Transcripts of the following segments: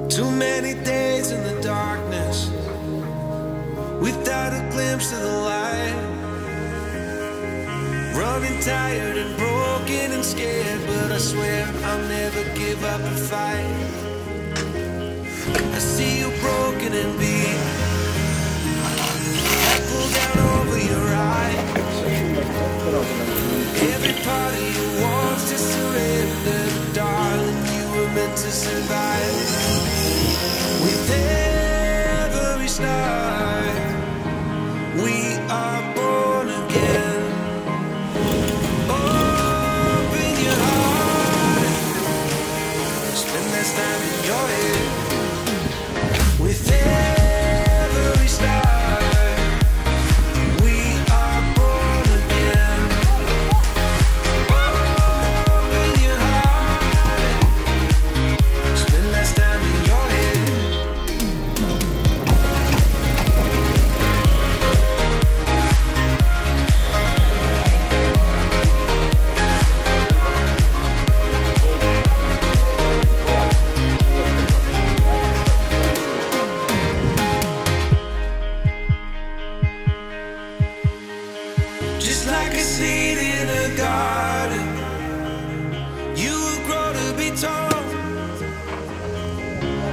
Too many days in the darkness without a glimpse of the light. Running tired and broken and scared, but I swear I'll never give up the fight. I see you broken and beat. I pull down over your eyes. Every part of you wants to surrender, darling. You were meant to survive. With every start, we are born again. Open your heart, spend less time in your head. With every start, we are born again. Open your heart, spend less time in your head. Just like a seed in a garden, you will grow to be tall,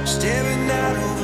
staring out over